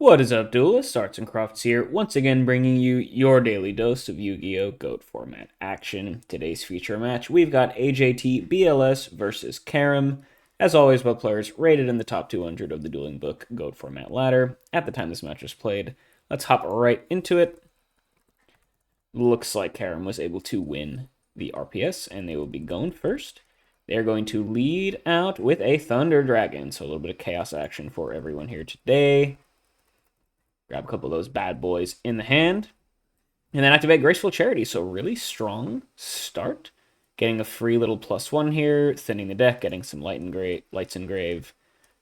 What is up, duelists? Arts and Crofts here, once again bringing you your daily dose of Yu-Gi-Oh! Goat Format action. Today's feature match, we've got AJT BLS versus Karam. As always, both players rated in the top 200 of the Dueling Book Goat Format ladder at the time this match was played. Let's hop right into it. Looks like Karam was able to win the RPS, and they will be going first. They're going to lead out with a Thunder Dragon, so a little bit of chaos action for everyone here today. Grab a couple of those bad boys in the hand. And then activate Graceful Charity. So really strong start. Getting a free little +1 here. Thinning the deck. Getting some Lights Engrave.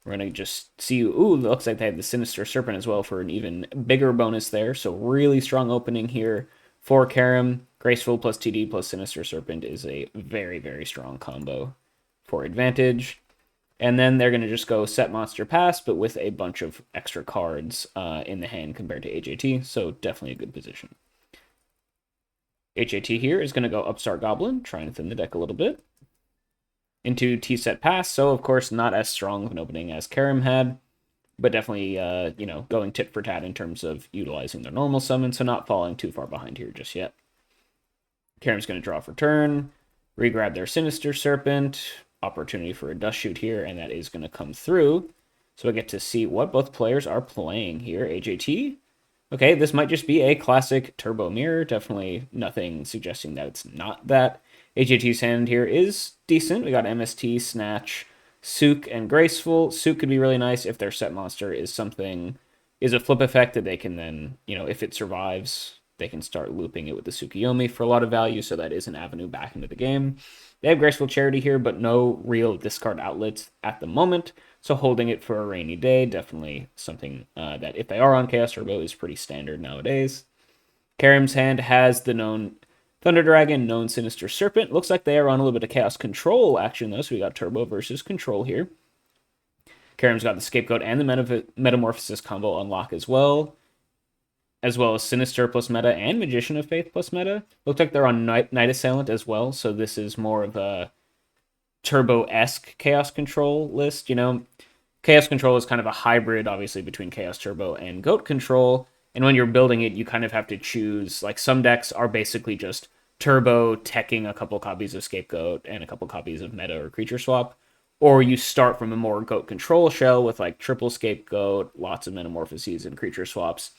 We're going to just see... Ooh, looks like they have the Sinister Serpent as well for an even bigger bonus there. So really strong opening here for Karam. Graceful plus TD plus Sinister Serpent is a very, very strong combo for advantage. And then they're going to just go set monster pass, but with a bunch of extra cards in the hand compared to AJT. So definitely a good position. AJT here is going to go Upstart Goblin, trying to thin the deck a little bit. Into T-set pass, so of course not as strong of an opening as Karam had, but definitely, going tit for tat in terms of utilizing their normal summon, so not falling too far behind here just yet. Karam's going to draw for turn, regrab their Sinister Serpent, opportunity for a dust shoot here, and that is going to come through. So I get to see what both players are playing here. AJT. Okay, this might just be a classic Turbo Mirror. Definitely nothing suggesting that it's not that. AJT's hand here is decent. We got MST, Snatch, Sook, and Graceful. Sook could be really nice if their set monster is a flip effect that they can then, if it survives, they can start looping it with the Tsukiyomi for a lot of value, so that is an avenue back into the game. They have Graceful Charity here, but no real discard outlets at the moment, so holding it for a rainy day, definitely something that if they are on Chaos Turbo is pretty standard nowadays. Karam's hand has the known Thunder Dragon, known Sinister Serpent. Looks like they are on a little bit of Chaos Control action, though, so we got Turbo versus Control here. Karam's got the Scapegoat and the Metamorphosis combo unlock as well as Sinister plus meta and Magician of Faith plus meta. Looks like they're on Night Assailant as well, so this is more of a Turbo-esque Chaos Control list, Chaos Control is kind of a hybrid, obviously, between Chaos Turbo and Goat Control, and when you're building it, you kind of have to choose, like, some decks are basically just Turbo teching a couple copies of Scapegoat and a couple copies of Meta or Creature Swap, or you start from a more Goat Control shell with, like, triple Scapegoat, lots of Metamorphoses and Creature Swaps,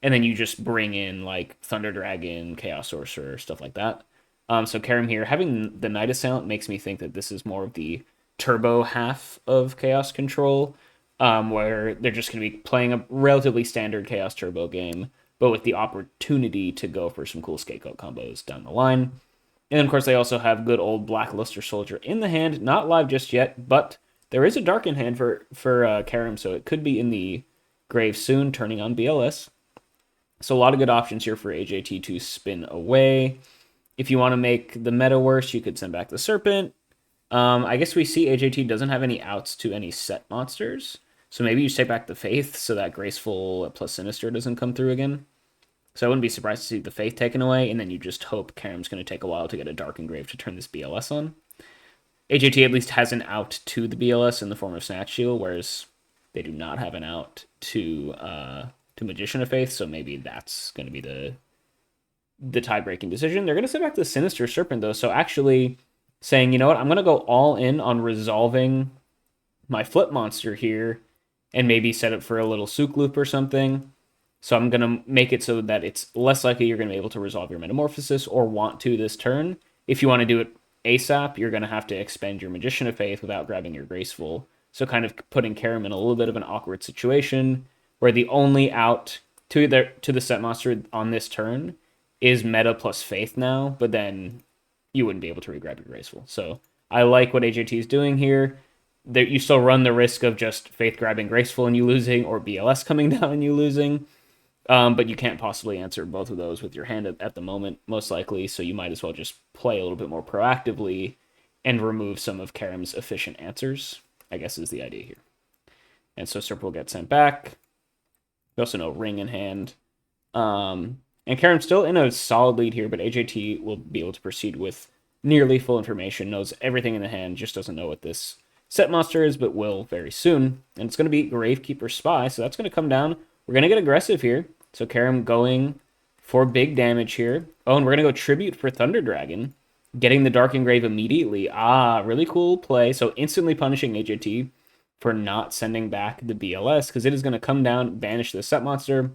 and then you just bring in, like, Thunder Dragon, Chaos Sorcerer, stuff like that. So Karam here, having the Night Assailant makes me think that this is more of the Turbo half of Chaos Control, where they're just going to be playing a relatively standard Chaos Turbo game, but with the opportunity to go for some cool Scapegoat combos down the line. And then, of course, they also have good old Black Luster Soldier in the hand, not live just yet, but there is a Dark in hand for Karam, so it could be in the grave soon, turning on BLS. So a lot of good options here for AJT to spin away. If you want to make the meta worse, you could send back the Serpent. I guess we see AJT doesn't have any outs to any set monsters. So maybe you take back the Faith so that Graceful plus Sinister doesn't come through again. So I wouldn't be surprised to see the Faith taken away, and then you just hope Karam's going to take a while to get a Dark Engrave to turn this BLS on. AJT at least has an out to the BLS in the form of Snatch Shield, whereas they do not have an out to Magician of Faith, so maybe that's going to be the tie-breaking decision. They're going to set back the Sinister Serpent, though, so actually saying, you know what, I'm going to go all in on resolving my flip monster here and maybe set it for a little Sook loop or something. So I'm going to make it so that it's less likely you're going to be able to resolve your Metamorphosis or want to this turn. If you want to do it ASAP, you're going to have to expend your Magician of Faith without grabbing your Graceful. So kind of putting Karam in a little bit of an awkward situation where the only out to the set monster on this turn is Meta plus Faith now, but then you wouldn't be able to regrab your Graceful. So I like what AJT is doing here. You still run the risk of just Faith grabbing Graceful and you losing, or BLS coming down and you losing. But you can't possibly answer both of those with your hand at the moment, most likely, so you might as well just play a little bit more proactively and remove some of Karam's efficient answers, I guess is the idea here. And so Serpent will get sent back. We also know Ring in hand. And Karam's still in a solid lead here, but AJT will be able to proceed with nearly full information, knows everything in the hand, just doesn't know what this set monster is, but will very soon. And it's going to be Gravekeeper Spy, so that's going to come down we're going to get aggressive here. So Karam going for big damage here. Oh, and we're going to go Tribute for Thunder Dragon, getting the Dark Engrave immediately. Ah, really cool play. So instantly punishing AJT for not sending back the BLS, because it is going to come down, banish the set monster.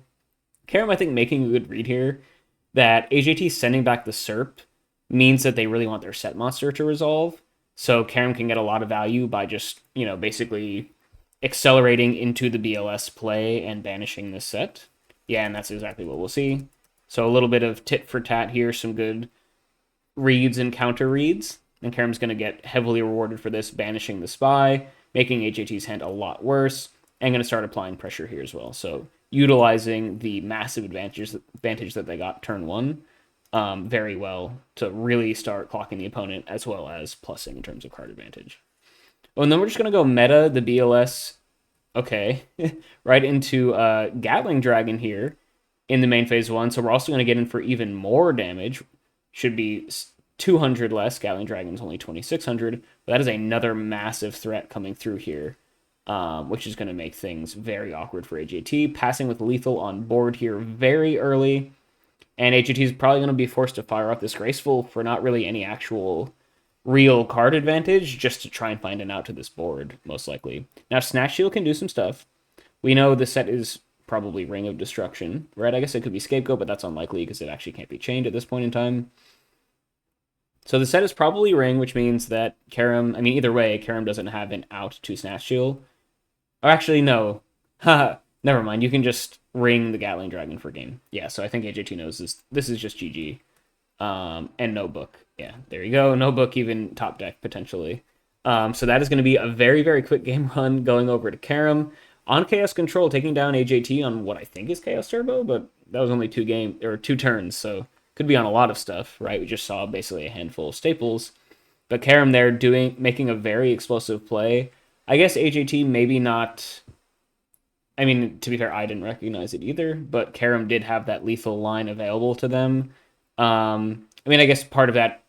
Karam, I think, making a good read here that AJT sending back the SERP means that they really want their set monster to resolve. So Karam can get a lot of value by just, basically accelerating into the BLS play and banishing this set. Yeah, and that's exactly what we'll see. So a little bit of tit for tat here, some good reads and counter reads. And Karam's going to get heavily rewarded for this, banishing the spy, making AJT's hand a lot worse, and going to start applying pressure here as well. So utilizing the massive advantage that they got turn one very well to really start clocking the opponent, as well as plussing in terms of card advantage. Oh, and then we're just going to go meta the BLS, okay, right into Gatling Dragon here in the main phase one. So we're also going to get in for even more damage. Should be 200 less. Gatling Dragon's only 2,600. But that is another massive threat coming through here, which is going to make things very awkward for AJT. Passing with lethal on board here very early. And AJT is probably going to be forced to fire off this Graceful for not really any actual real card advantage, just to try and find an out to this board, most likely. Now, Snatch Shield can do some stuff. We know the set is probably Ring of Destruction, right? I guess it could be Scapegoat, but that's unlikely because it actually can't be chained at this point in time. So the set is probably Ring, which means that Karam, either way, Karam doesn't have an out to Snatch Shield. Or actually, no. Haha, never mind. You can just Ring the Gatling Dragon for game. Yeah, so I think AJT knows this is just GG. And no book. Yeah, there you go. No book, even top deck, potentially. So that is going to be a very, very quick game run going over to Karam. On Chaos Control, taking down AJT on what I think is Chaos Turbo, but that was only two turns, so could be on a lot of stuff, right? We just saw basically a handful of staples. But Karam there making a very explosive play. I guess AJT maybe not... to be fair, I didn't recognize it either, but Karam did have that lethal line available to them. I guess part of that,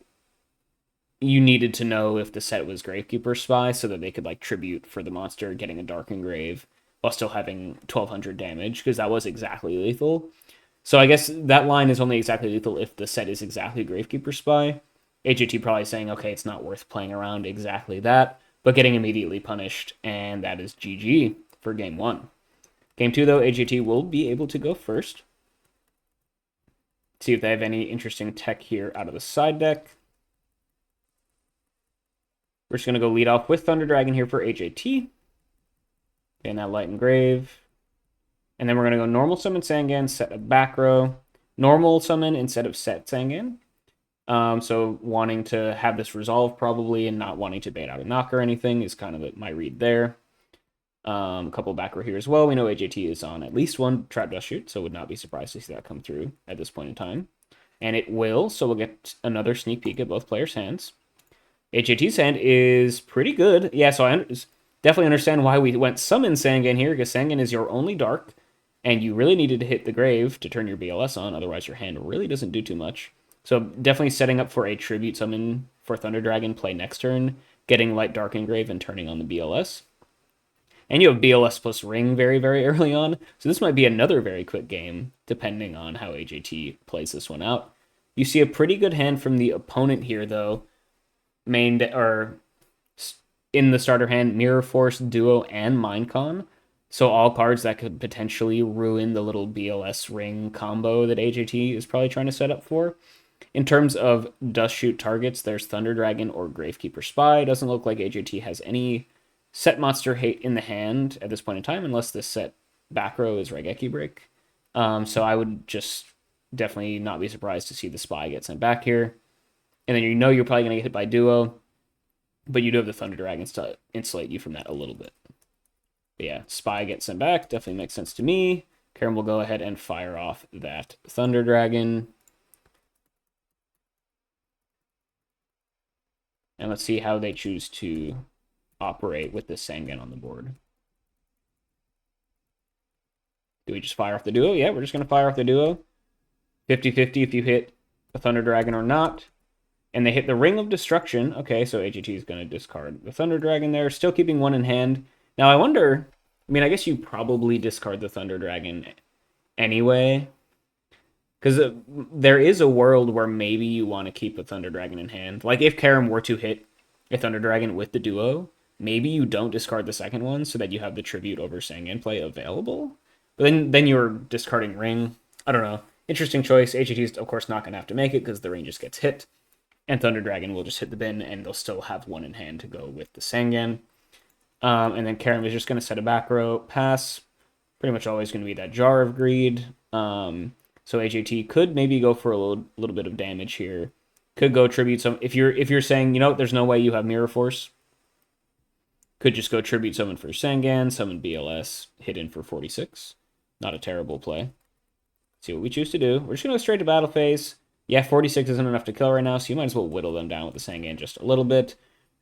you needed to know if the set was Gravekeeper Spy so that they could tribute for the monster getting a Dark Engrave while still having 1200 damage, because that was exactly lethal. So I guess that line is only exactly lethal if the set is exactly Gravekeeper Spy. AJT probably saying, okay, it's not worth playing around exactly that, but getting immediately punished, and that is GG for game one. Game two, though, AJT will be able to go first. See if they have any interesting tech here out of the side deck. We're just going to go lead off with Thunder Dragon here for AJT. And that Light Engrave. And then we're going to go normal summon Sangan, set a back row. Normal summon instead of set Sangan. So wanting to have this resolve probably and not wanting to bait out a knock or anything is kind of my read there. A couple back row here as well. We know AJT is on at least one Trap Dust Shoot, so would not be surprised to see that come through at this point in time. And it will, so we'll get another sneak peek at both players' hands. AJT's hand is pretty good. Yeah, so I definitely understand why we went Summon Sangan here, because Sangan is your only dark, and you really needed to hit the grave to turn your BLS on, otherwise your hand really doesn't do too much. So definitely setting up for a Tribute Summon for Thunder Dragon play next turn, getting Light Dark Engrave and turning on the BLS. And you have BLS plus Ring very, very early on, so this might be another very quick game, depending on how AJT plays this one out. You see a pretty good hand from the opponent here, though. In the starter hand, Mirror Force, Duo, and Mindcon. So all cards that could potentially ruin the little BLS Ring combo that AJT is probably trying to set up for. In terms of Dust Shoot targets, there's Thunder Dragon or Gravekeeper Spy. Doesn't look like AJT has any set monster hate in the hand at this point in time, unless this set back row is Raigeki Break. So I would just definitely not be surprised to see the Spy get sent back here. And then you're probably going to get hit by Duo, but you do have the Thunder Dragons to insulate you from that a little bit. But yeah, Spy gets sent back. Definitely makes sense to me. Karam will go ahead and fire off that Thunder Dragon. And let's see how they choose to operate with this Sangan on the board. Do we just fire off the Duo? Yeah, we're just going to fire off the Duo. 50-50 if you hit a Thunder Dragon or not. And they hit the Ring of Destruction. Okay, so AGT is going to discard the Thunder Dragon there. Still keeping one in hand. Now, I wonder, I mean, I guess you probably discard the Thunder Dragon anyway, because there is a world where maybe you want to keep a Thunder Dragon in hand. Like if Karam were to hit a Thunder Dragon with the duo, maybe you don't discard the second one so that you have the tribute over Sangan play available. But then you're discarding Ring. I don't know. Interesting choice. HAT is of course not going to have to make it because the Ring just gets hit, and Thunder Dragon will just hit the bin, and they'll still have one in hand to go with the Sangan. And then Karam is just going to set a back row pass. Pretty much always going to be that Jar of Greed. So HAT could maybe go for a little bit of damage here. Could go tribute some. If you're saying, you know, there's no way you have Mirror Force, could just go tribute summon for Sangan, summon BLS, hit in for 46. Not a terrible play. Let's see what we choose to do. We're just going to go straight to battle phase. Yeah, 46 isn't enough to kill right now, so you might as well whittle them down with the Sangan just a little bit.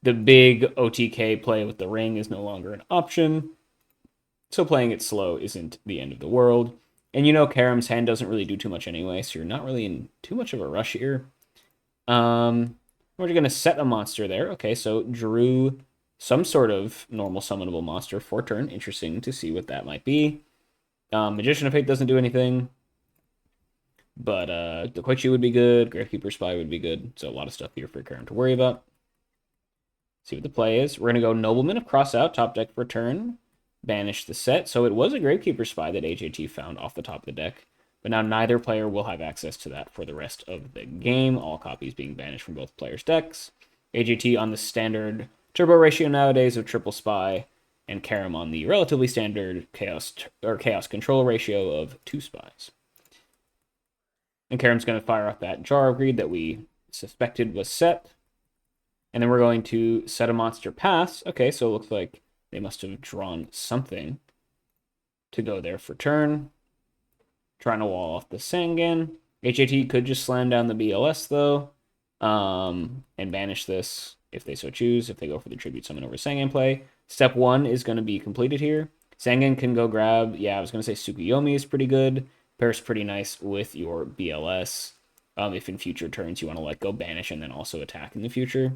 The big OTK play with the Ring is no longer an option, so playing it slow isn't the end of the world. And you know Karam's hand doesn't really do too much anyway, so you're not really in too much of a rush here. We're going to set a monster there. Okay, so drew some sort of normal summonable monster for turn. Interesting to see what that might be. Magician of Fate doesn't do anything. But the Koichi would be good. Gravekeeper Spy would be good. So a lot of stuff here for Karam to worry about. See what the play is. We're going to go Nobleman of Crossout, top deck for turn. Banish the set. So it was a Gravekeeper Spy that HAT found off the top of the deck. But now neither player will have access to that for the rest of the game. All copies being banished from both players' decks. HAT on the standard turbo ratio nowadays of triple spy, and Karam on the relatively standard chaos control ratio of 2 spies. And Karam's going to fire off that Jar of Greed that we suspected was set. And then we're going to set a monster pass. Okay, so it looks like they must have drawn something to go there for turn. Trying to wall off the Sangan. HAT could just slam down the BLS, though, and banish this if they so choose, if they go for the Tribute Summon over Sangan play. Step 1 is going to be completed here. Sangan can go grab, yeah, I was going to say Tsukuyomi is pretty good. Pairs pretty nice with your BLS. If in future turns you want to like go banish and then also attack in the future.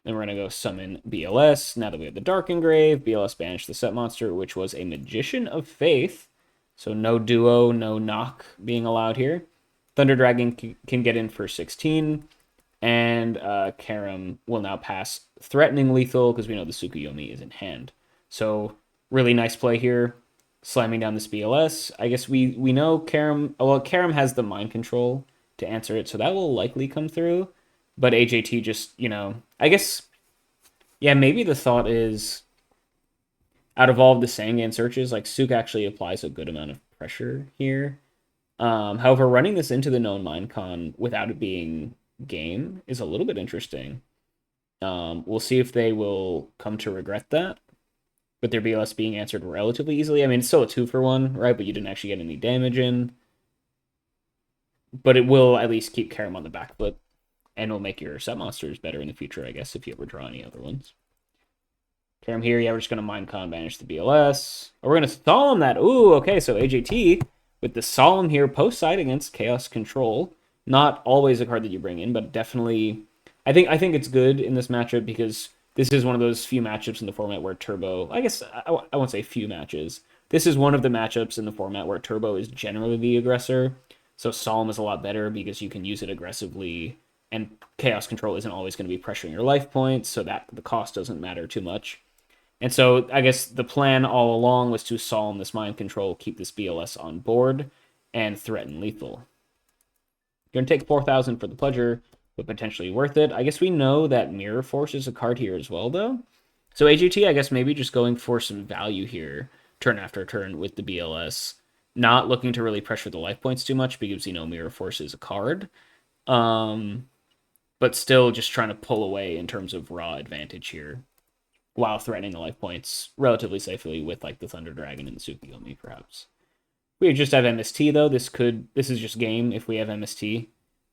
Then we're going to go summon BLS. Now that we have the Dark Engrave, BLS banish the set monster, which was a Magician of Faith. So no duo, no knock being allowed here. Thunder Dragon can get in for 16. And Karam will now pass threatening lethal because we know the Tsukuyomi is in hand. So really nice play here. Slamming down this BLS. I guess we know Karam... Well, Karam has the mind control to answer it, so that will likely come through. But HAT just, you know... I guess... Yeah, maybe the thought is... Out of all of the Sangan searches, like, Suk actually applies a good amount of pressure here. However, running this into the known Minecon without it being game is a little bit interesting. We'll see if they will come to regret that. With their BLS being answered relatively easily. I mean, it's still a 2-for-1, right? But you didn't actually get any damage in. But it will at least keep Karam on the back foot. And will make your set monsters better in the future, I guess, if you ever draw any other ones. Karam here, yeah, we're just going to Minecon banish the BLS. Or we're going to Solemn that. Ooh, okay, so AJT with the Solemn here, post-side against Chaos Control. Not always a card that you bring in, but definitely... I think it's good in this matchup because... This is one of those few matchups in the format where Turbo... I guess I won't say few matches. This is one of the matchups in the format where Turbo is generally the aggressor. So Solemn is a lot better because you can use it aggressively. And Chaos Control isn't always going to be pressuring your life points, so that the cost doesn't matter too much. And so I guess the plan all along was to Solemn this Mind Control, keep this BLS on board, and threaten lethal. You're going to take 4,000 for the pleasure, but potentially worth it. I guess we know that Mirror Force is a card here as well, though. So AGT, I guess maybe just going for some value here, turn after turn with the BLS. Not looking to really pressure the life points too much because, you know, Mirror Force is a card. But still just trying to pull away in terms of raw advantage here, while threatening the life points relatively safely with, like, the Thunder Dragon and the Tsukuyomi, perhaps. We just have MST, though. This is just game if we have MST.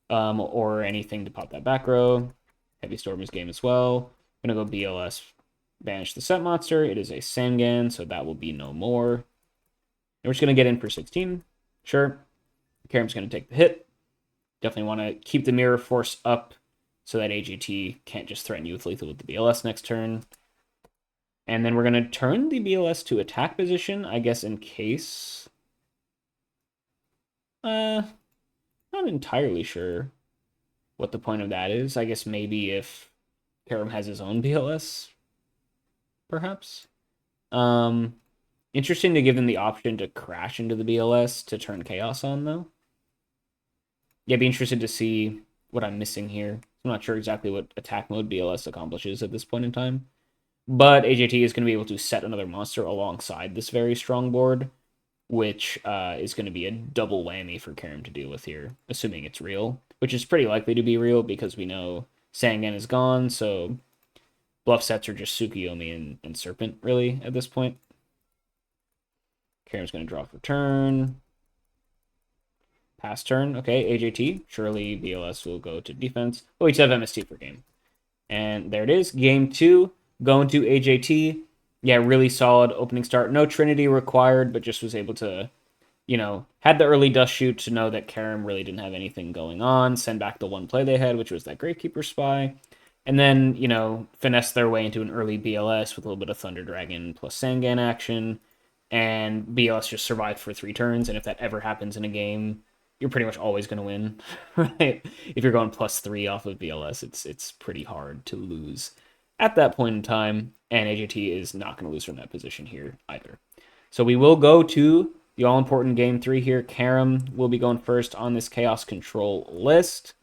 Or anything to pop that back row. Heavy Storm is game as well. I'm going to go BLS, banish the set monster. It is a Sangan, so that will be no more. And we're just going to get in for 16. Sure. Karam's going to take the hit. Definitely want to keep the Mirror Force up so that AGT can't just threaten you with lethal with the BLS next turn. And then we're going to turn the BLS to attack position, I guess, in case. Not entirely sure what the point of that is. I guess maybe if Karam has his own BLS, perhaps. Um, Interesting to give them the option to crash into the BLS to turn Chaos on, though. Yeah, be interested to see what I'm missing here. I'm not sure exactly what attack mode BLS accomplishes at this point in time. But AJT is going to be able to set another monster alongside this very strong board, which is going to be a double whammy for Karam to deal with here, assuming it's real, which is pretty likely to be real because we know Sangan is gone, so bluff sets are just Tsukuyomi and Serpent, really, at this point. Karam's going to draw for turn. Pass turn. Okay, AJT. Surely BLS will go to defense. Oh, we just have MST for game. And there it is. Game 2. Going to AJT. Yeah, really solid opening start. No Trinity required, but just was able to, had the early dust shoot to know that Karam really didn't have anything going on. Send back the one play they had, which was that Gravekeeper Spy. And then, finesse their way into an early BLS with a little bit of Thunder Dragon plus Sangan action. And BLS just survived for 3 turns. And if that ever happens in a game, you're pretty much always going to win, right? If you're going +3 off of BLS, it's pretty hard to lose at that point in time, and AJT is not going to lose from that position here either. So we will go to the all-important game 3 here. Karam will be going first on this Chaos Control list.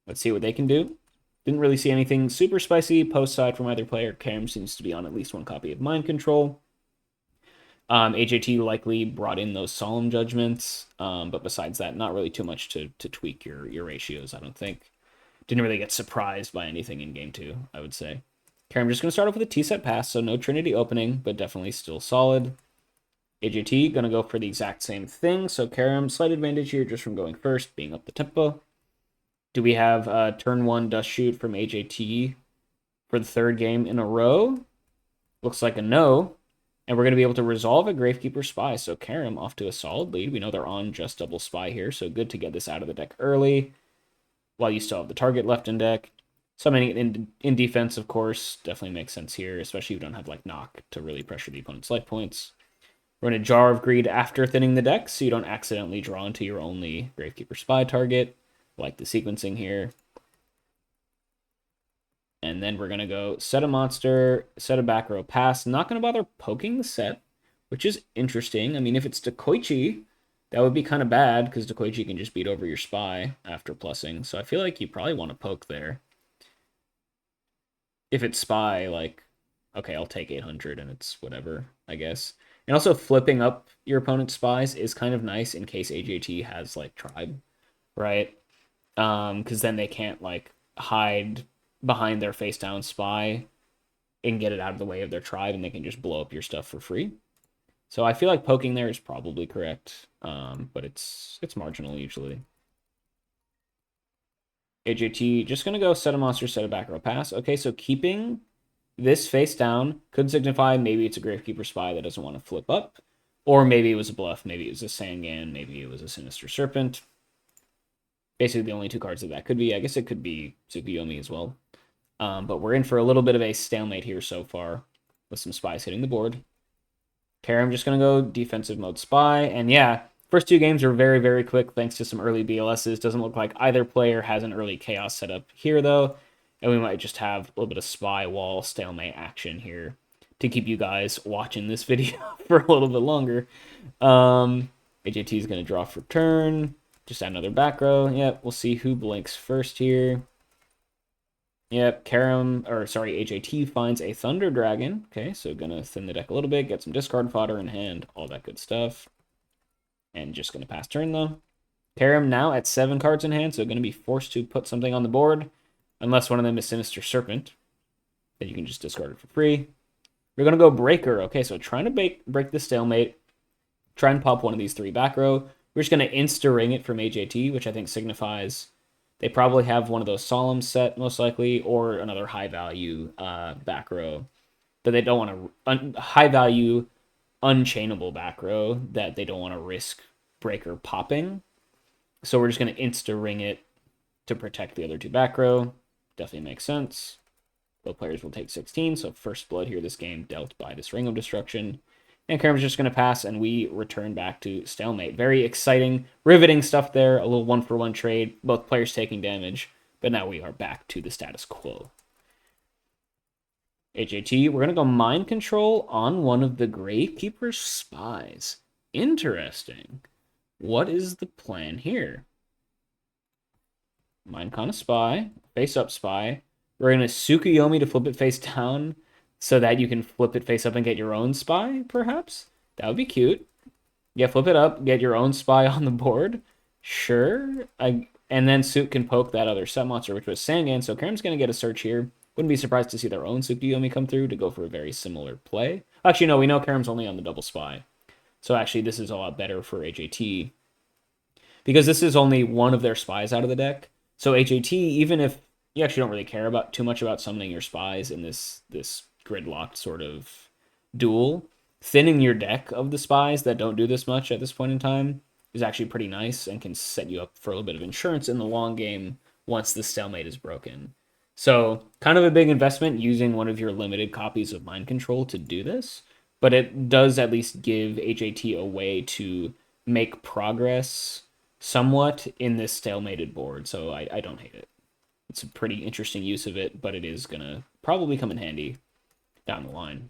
Let's see what they can do. Didn't really see anything super spicy post-side from either player. Karam seems to be on at least one copy of Mind Control. AJT likely brought in those solemn judgments, but besides that, not really too much to tweak your ratios, I don't think. Didn't really get surprised by anything in game 2, I would say. Karam just going to start off with a T-set pass, so no Trinity opening, but definitely still solid. AJT going to go for the exact same thing, so Karam, slight advantage here just from going first, being up the tempo. Do we have turn 1 dust shoot from AJT for the 3rd game in a row? Looks like a no. And we're going to be able to resolve a Gravekeeper Spy. So Karam off to a solid lead. We know they're on just double Spy here, so good to get this out of the deck early while you still have the target left in deck. Summoning in defense, of course, definitely makes sense here, especially if you don't have like knock to really pressure the opponent's life points. We're going to Jar of Greed after thinning the deck, so you don't accidentally draw into your only Gravekeeper Spy target, like the sequencing here. And then we're going to go set a monster, set a back row, pass. Not going to bother poking the set, which is interesting. I mean, if it's Dekoichi, that would be kind of bad because Dekoichi can just beat over your spy after plussing. So I feel like you probably want to poke there. If it's spy, like, okay, I'll take 800 and it's whatever, I guess. And also flipping up your opponent's spies is kind of nice in case AJT has, like, tribe, right? Because then they can't, like, hide behind their face down spy and get it out of the way of their tribe, and they can just blow up your stuff for free. So I feel like poking there is probably correct, but it's marginal usually. AJT just gonna go set a monster, set a back row, pass. Okay, so keeping this face down could signify maybe it's a Gravekeeper Spy that doesn't want to flip up, or maybe it was a bluff, maybe it was a Sangan, maybe it was a Sinister Serpent. Basically the only 2 cards that could be. I guess it could be Tsukuyomi as well. But we're in for a little bit of a stalemate here so far with some spies hitting the board. Karam just going to go defensive mode spy. And yeah, first 2 games are very, very quick thanks to some early BLSs. Doesn't look like either player has an early chaos set up here, though. And we might just have a little bit of spy wall stalemate action here to keep you guys watching this video for a little bit longer. AJT is going to draw for turn. Just add another back row. Yep, we'll see who blinks first here. Yep, AJT finds a Thunder Dragon. Okay, so gonna thin the deck a little bit, get some discard fodder in hand, all that good stuff. And just gonna pass turn though. Karam now at 7 cards in hand, so gonna be forced to put something on the board, unless one of them is Sinister Serpent. Then you can just discard it for free. We're gonna go Breaker. Okay, so trying to break the stalemate. Try and pop one of these 3 back row. We're just gonna insta-ring it from AJT, which I think signifies they probably have one of those solemn set, most likely, or another high-value back row that they don't want to... high-value, unchainable back row that they don't want to risk Breaker popping. So we're just going to insta-ring it to protect the other 2 back row. Definitely makes sense. Both players will take 16, so first blood here this game dealt by this Ring of Destruction. And Karam's just going to pass, and we return back to stalemate. Very exciting, riveting stuff there. A little one-for-one trade. Both players taking damage, but now we are back to the status quo. HAT, we're going to go Mind Control on one of the Gravekeeper's spies. Interesting. What is the plan here? Mind Con a spy, face up spy. We're going to Tsukuyomi to flip it face down so that you can flip it face up and get your own spy, perhaps? That would be cute. Yeah, flip it up, get your own spy on the board. Sure. And then Suk can poke that other set monster, which was Sangan, so Karam's going to get a search here. Wouldn't be surprised to see their own Tsukuyomi come through to go for a very similar play. Actually, no, we know Karam's only on the double spy. So actually, this is a lot better for HAT. Because this is only one of their spies out of the deck. So HAT, even if you actually don't really care about too much about summoning your spies in this gridlocked sort of duel, thinning your deck of the spies that don't do this much at this point in time is actually pretty nice and can set you up for a little bit of insurance in the long game once the stalemate is broken. So kind of a big investment using one of your limited copies of Mind Control to do this, but it does at least give HAT a way to make progress somewhat in this stalemated board, so I don't hate it. It's a pretty interesting use of it, but it is going to probably come in handy down the line.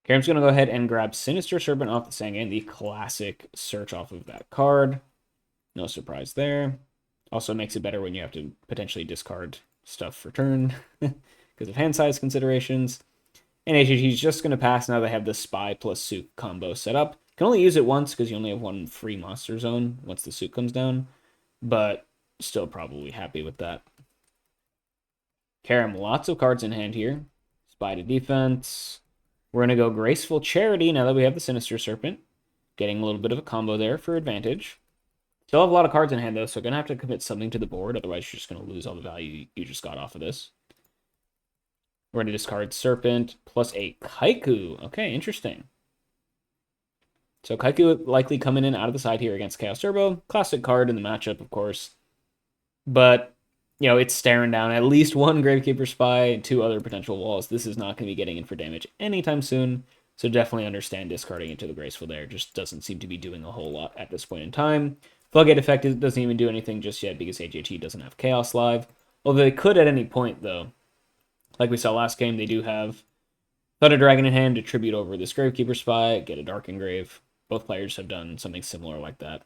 Karam's going to go ahead and grab Sinister Serpent off the Sangan, the classic search off of that card. No surprise there. Also makes it better when you have to potentially discard stuff for turn because of hand size considerations. And HH's just going to pass now they have the Spy plus Suk combo set up. Can only use it once because you only have one free monster zone once the Suk comes down, but still probably happy with that. Karam, lots of cards in hand here. Spy to defense. We're going to go Graceful Charity now that we have the Sinister Serpent. Getting a little bit of a combo there for advantage. Still have a lot of cards in hand, though, so going to have to commit something to the board. Otherwise, you're just going to lose all the value you just got off of this. We're going to discard Serpent plus a Kaiku. Okay, interesting. So Kaiku likely coming in out of the side here against Chaos Turbo. Classic card in the matchup, of course. But, you know, it's staring down at least one Gravekeeper Spy and two other potential walls. This is not going to be getting in for damage anytime soon. So definitely understand discarding into the Graceful there. Just doesn't seem to be doing a whole lot at this point in time. Floodgate Effect doesn't even do anything just yet because HAT doesn't have Chaos Live. Although they could at any point, though. Like we saw last game, they do have Thunder Dragon in hand to tribute over this Gravekeeper Spy, get a Dark Engrave. Both players have done something similar like that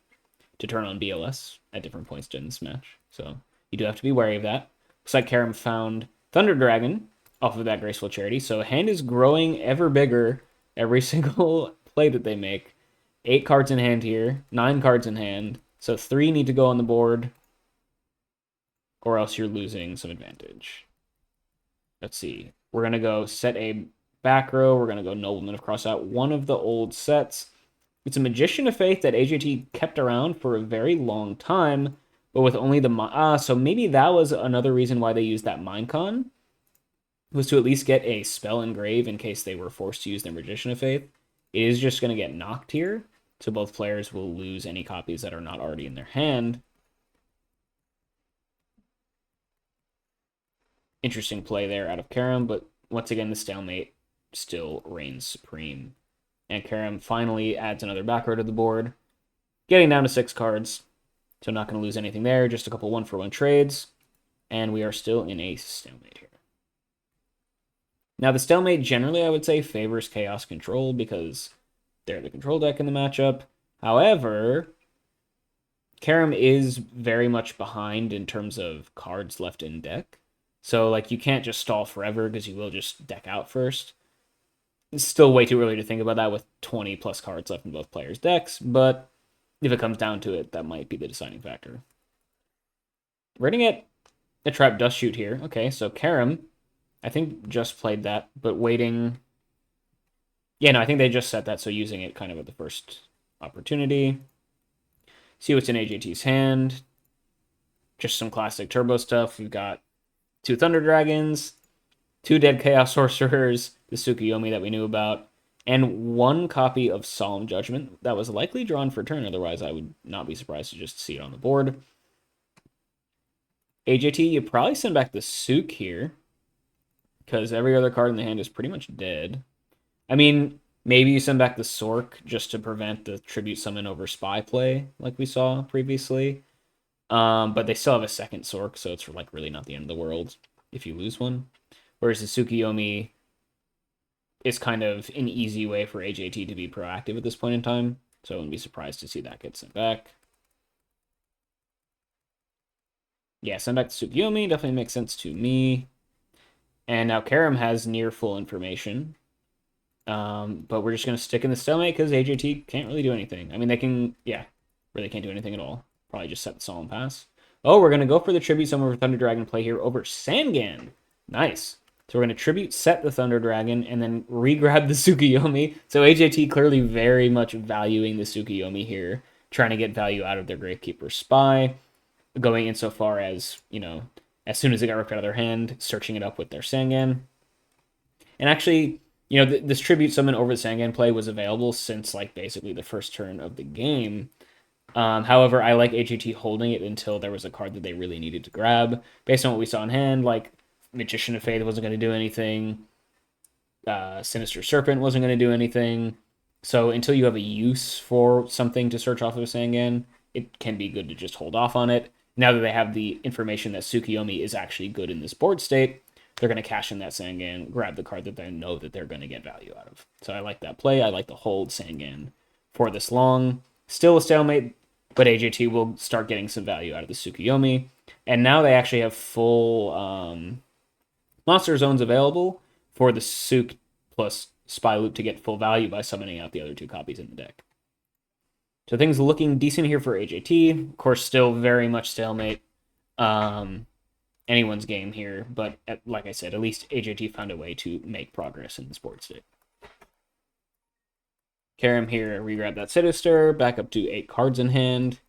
to turn on BLS at different points in this match. So you do have to be wary of that. Looks like Karam found Thunder Dragon off of that Graceful Charity. So hand is growing ever bigger every single play that they make. 8 cards in hand here, 9 cards in hand. So 3 need to go on the board or else you're losing some advantage. Let's see. We're going to go set a back row. We're going to go Nobleman of Crossout, one of the old sets. It's a Magician of Faith that AJT kept around for a very long time, but with only the... so maybe that was another reason why they used that Minecon, was to at least get a spell engrave in case they were forced to use their Magician of Faith. It is just going to get knocked here, so both players will lose any copies that are not already in their hand. Interesting play there out of Karam, but once again, the stalemate still reigns supreme. And Karam finally adds another back row to the board, getting down to 6 cards. So not going to lose anything there, just a couple 1-for-1 trades. And we are still in a stalemate here. Now, the stalemate generally, I would say, favors Chaos Control because they're the control deck in the matchup. However, Karam is very much behind in terms of cards left in deck. So, like, you can't just stall forever because you will just deck out first. It's still way too early to think about that with 20 plus cards left in both players' decks, but if it comes down to it, that might be the deciding factor. We're going to get a Trap Dust Shoot here. Okay, so Karam, I think, just played that, but waiting... Yeah, no, I think they just set that, so using it kind of at the first opportunity. See what's in AJT's hand. Just some classic turbo stuff. We've got 2 Thunder Dragons, 2 Dead Chaos Sorcerers, the Tsukuyomi that we knew about, and 1 copy of Solemn Judgment that was likely drawn for turn. Otherwise, I would not be surprised to just see it on the board. AJT, you probably send back the Suk here. because every other card in the hand is pretty much dead. I mean, maybe you send back the Sork just to prevent the tribute summon over spy play, like we saw previously. But they still have a second Sork, so it's like really not the end of the world if you lose one. Whereas the Tsukiyomi is kind of an easy way for AJT to be proactive at this point in time. So I wouldn't be surprised to see that get sent back. Yeah, send back to Tsukiyomi definitely makes sense to me. And now Karam has near full information. But we're just going to stick in the stalemate because AJT can't really do anything. I mean, they can, yeah, really can't do anything at all. Probably just set the Solemn Pass. Oh, we're going to go for the Tribute Summon for Thunder Dragon play here over Sangan. Nice. So we're going to Tribute set the Thunder Dragon and then re-grab the Tsukiyomi. So AJT clearly very much valuing the Tsukiyomi here, trying to get value out of their Gravekeeper Spy, going insofar as, you know, as soon as it got ripped out of their hand, searching it up with their Sangan. And actually, you know, this Tribute Summon over the Sangan play was available since, like, basically the first turn of the game. However, I like AJT holding it until there was a card that they really needed to grab. Based on what we saw in hand, like, Magician of Faith wasn't going to do anything. Sinister Serpent wasn't going to do anything. So until you have a use for something to search off of a Sangan, it can be good to just hold off on it. Now that they have the information that Tsukiyomi is actually good in this board state, they're going to cash in that Sangan, grab the card that they know that they're going to get value out of. So I like that play. I like to hold Sangan for this long. Still a stalemate, but AJT will start getting some value out of the Tsukiyomi. And now they actually have full monster zones available for the Suk plus Spy Loop to get full value by summoning out the other two copies in the deck. So things looking decent here for AJT. Of course, still very much stalemate. Anyone's game here, but like I said, at least AJT found a way to make progress in this board state. Karam here, regrab that Sinister, back up to 8 cards in hand.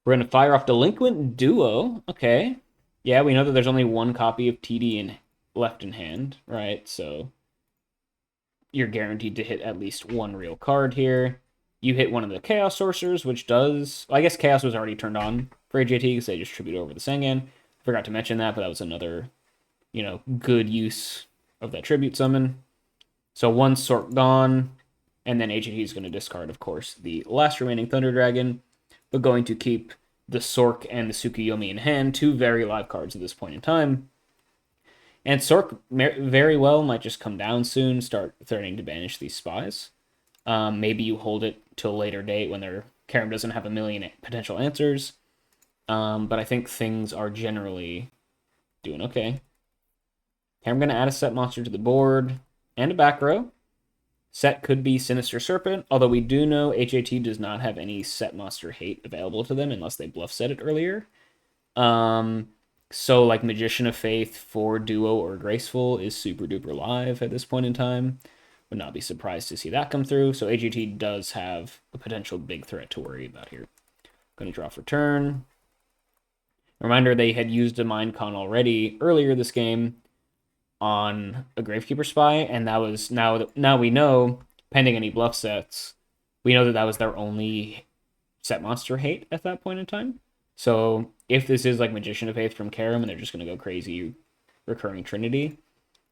We're going to fire off Delinquent Duo. Okay. Yeah, we know that there's only one copy of TD left in hand, right? So you're guaranteed to hit at least one real card here. You hit one of the Chaos Sorcerers, which does... Well, I guess Chaos was already turned on for AJT because they just tribute over the Sangan. Forgot to mention that, but that was another, you know, good use of that tribute summon. So one Sork gone, and then AJT is going to discard, of course, the last remaining Thunder Dragon, but going to keep the Sork and the Tsukiyomi in hand, 2 very live cards at this point in time. And Sork very well might just come down soon, start threatening to banish these spies. Maybe you hold it till a later date when Karam doesn't have a million potential answers. But I think things are generally doing okay. I'm going to add a set monster to the board and a back row. Set could be Sinister Serpent, although we do know HAT does not have any set monster hate available to them unless they bluff set it earlier. So like Magician of Faith for Duo or Graceful is super duper live at this point in time. Would not be surprised to see that come through. So AGT does have a potential big threat to worry about here. Going to draw for turn. Reminder, they had used a Mindcon already earlier this game on a Gravekeeper Spy, and that was now we know, pending any bluff sets, we know that was their only set monster hate at that point in time. So if this is like Magician of Faith from Karam and they're just going to go crazy recurring Trinity,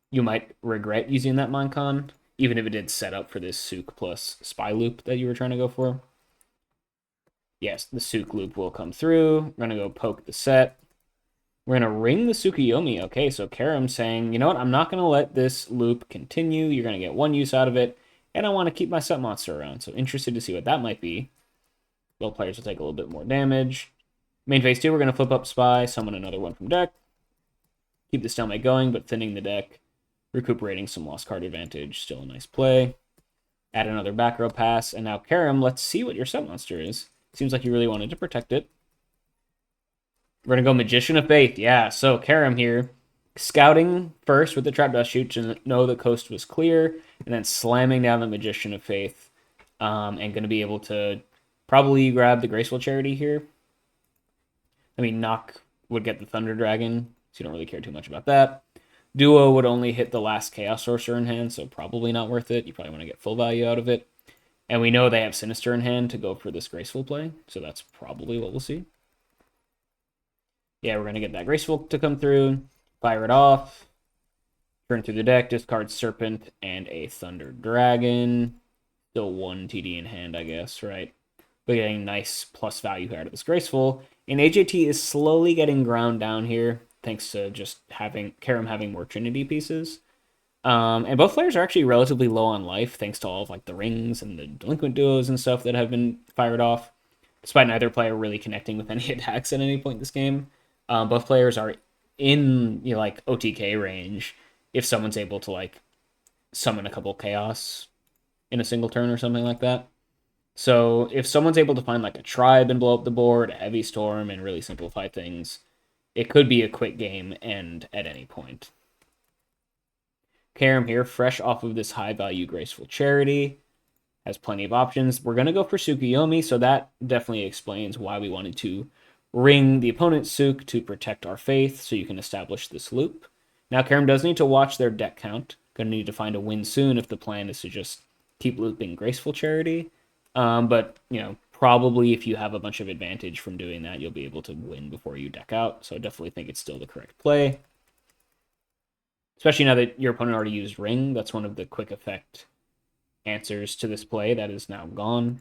you might regret using that Mindcon, even if it did set up for this Suk plus Spy loop that you were trying to go for. Yes, the Suk loop will come through. We're going to go poke the set. We're going to ring the Tsukiyomi. Okay, so Karam's saying, you know what? I'm not going to let this loop continue. You're going to get one use out of it, and I want to keep my set monster around. So interested to see what that might be. Both players will take a little bit more damage. Main phase 2, we're going to flip up Spy, summon another one from deck. Keep the stalemate going, but thinning the deck. Recuperating some lost card advantage. Still a nice play. Add another back row pass. And now Karam, let's see what your set monster is. Seems like you really wanted to protect it. We're going to go Magician of Faith. Yeah, so Karam here. Scouting first with the Trap Dust Shoot to know the coast was clear. And then slamming down the Magician of Faith. And going to be able to probably grab the Graceful Charity here. I mean, Knock would get the Thunder Dragon, so you don't really care too much about that. Duo would only hit the last Chaos Sorcerer in hand, so probably not worth it. You probably want to get full value out of it. And we know they have Sinister in hand to go for this Graceful play, so that's probably what we'll see. Yeah, we're going to get that Graceful to come through, fire it off. Turn through the deck, discard Serpent and a Thunder Dragon. Still 1 TD in hand, I guess, right? But getting nice plus value out of this Graceful. And AJT is slowly getting ground down here, thanks to just having Karam having more Trinity pieces. And both players are actually relatively low on life, thanks to all of like the rings and the delinquent duos and stuff that have been fired off, despite neither player really connecting with any attacks at any point in this game. Both players are in like OTK range if someone's able to like summon a couple chaos in a single turn or something like that. So if someone's able to find like a tribe and blow up the board, a heavy storm, and really simplify things, it could be a quick game and at any point. Karam here, fresh off of this high value Graceful Charity, has plenty of options. We're going to go for Tsukuyomi, so that definitely explains why we wanted to ring the opponent's Suk to protect our faith, so you can establish this loop. Now Karam does need to watch their deck count. Going to need to find a win soon if the plan is to just keep looping Graceful Charity. But, probably if you have a bunch of advantage from doing that, you'll be able to win before you deck out. So I definitely think it's still the correct play. Especially now that your opponent already used Ring. That's one of the quick effect answers to this play that is now gone. And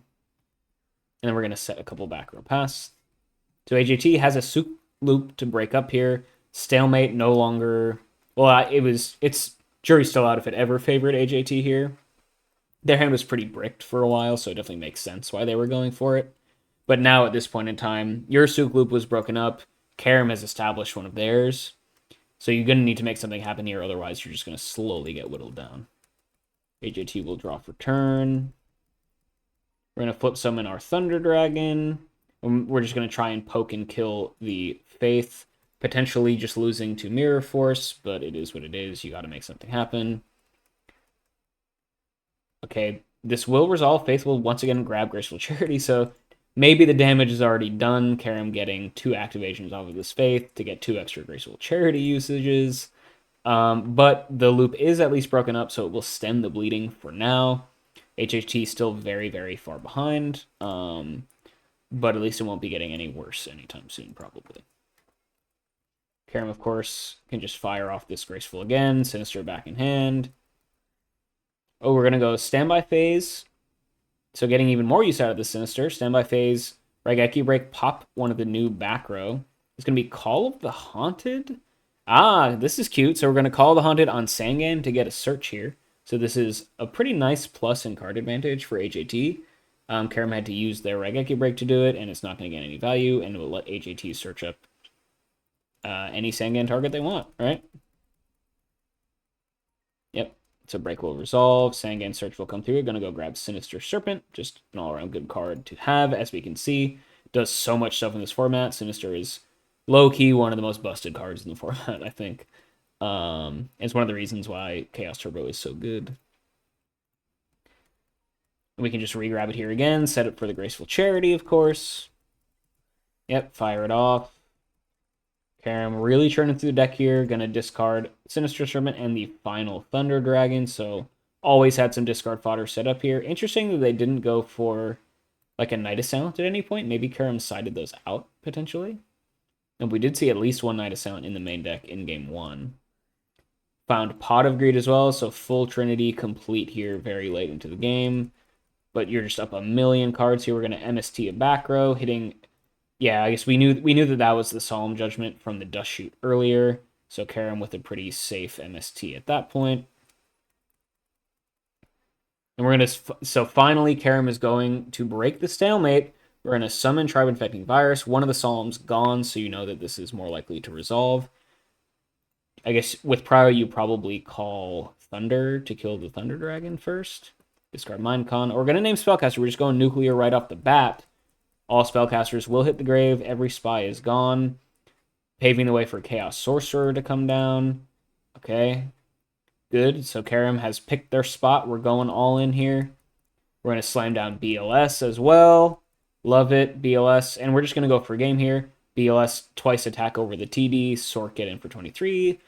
then we're going to set a couple back row pass. So AJT has a Suk loop to break up here. Stalemate no longer... Well, it's jury's still out if it ever favored AJT here. Their hand was pretty bricked for a while, so it definitely makes sense why they were going for it. But now at this point in time, your Suk loop was broken up. Karam has established one of theirs. So you're going to need to make something happen here, otherwise you're just going to slowly get whittled down. AJT will draw for turn. We're going to flip summon our Thunder Dragon. We're just going to try and poke and kill the Faith, potentially just losing to Mirror Force, but it is what it is. You got to make something happen. Okay, this will resolve. Faith will once again grab Graceful Charity, so maybe the damage is already done. Karam getting 2 activations off of this Faith to get 2 extra Graceful Charity usages. But the loop is at least broken up, so it will stem the bleeding for now. HHT still very, very far behind, but at least it won't be getting any worse anytime soon, probably. Karam, of course, can just fire off this Graceful again. Sinister back in hand. Oh, we're going to go Standby Phase. So getting even more use out of the Sinister. Standby Phase, Raigeki Break, pop one of the new back row. It's going to be Call of the Haunted. Ah, this is cute. So we're going to Call the Haunted on Sangan to get a search here. So this is a pretty nice plus in card advantage for AJT. Karam had to use their Raigeki Break to do it, and it's not going to get any value, and it will let AJT search up any Sangan target they want, right? Yep. So break will resolve. Sangan search will come through. Going to go grab Sinister Serpent. Just an all-around good card to have, as we can see. Does so much stuff in this format. Sinister is low-key one of the most busted cards in the format, I think. It's one of the reasons why Chaos Turbo is so good. And we can just re-grab it here again. Set it for the Graceful Charity, of course. Yep, fire it off. Karam really churning through the deck here. Going to discard Sinister Serpent and the final Thunder Dragon. So always had some discard fodder set up here. Interesting that they didn't go for like a Night Assailant at any point. Maybe Karam sided those out, potentially. And we did see at least one Night Assailant in the main deck in game 1. Found Pot of Greed as well, so full Trinity complete here very late into the game. But you're just up a million cards here. We're going to MST a back row, hitting... Yeah, I guess we knew that was the Solemn Judgment from the Dust Shoot earlier. So Karam with a pretty safe MST at that point. And we're going to... So finally, Karam is going to break the stalemate. We're going to summon Tribe Infecting Virus. One of the Solemn's gone, so you know that this is more likely to resolve. I guess with Prior, you probably call Thunder to kill the Thunder Dragon first. Discard Mindcon. We're going to name Spellcaster. We're just going Nuclear right off the bat. All Spellcasters will hit the grave. Every Spy is gone. Paving the way for Chaos Sorcerer to come down. Okay. Good. So Karam has picked their spot. We're going all in here. We're going to slam down BLS as well. Love it. BLS. And we're just going to go for a game here. BLS twice attack over the TD. Sork get in for 23.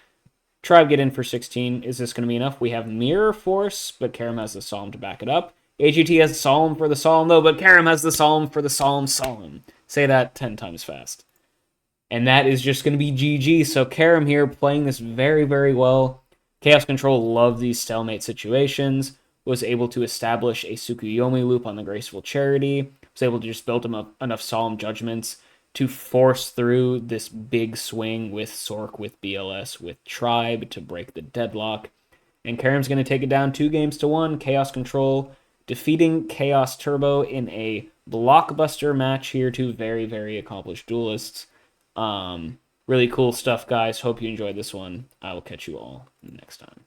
Tribe get in for 16. Is this going to be enough? We have Mirror Force, but Karam has the Solemn to back it up. AGT has the Solemn for the Solemn, though, but Karam has the Solemn for the Solemn. Say that 10 times fast. And that is just going to be GG. So Karam here playing this very, very well. Chaos Control loved these stalemate situations, was able to establish a Tsukuyomi loop on the Graceful Charity, was able to just build him up enough Solemn Judgments to force through this big swing with Sork, with BLS, with Tribe to break the deadlock. And Karam's going to take it down 2-1. Chaos Control defeating Chaos Turbo in a blockbuster match here. Two very, very accomplished duelists. Really cool stuff, guys. Hope you enjoyed this one. I will catch you all next time.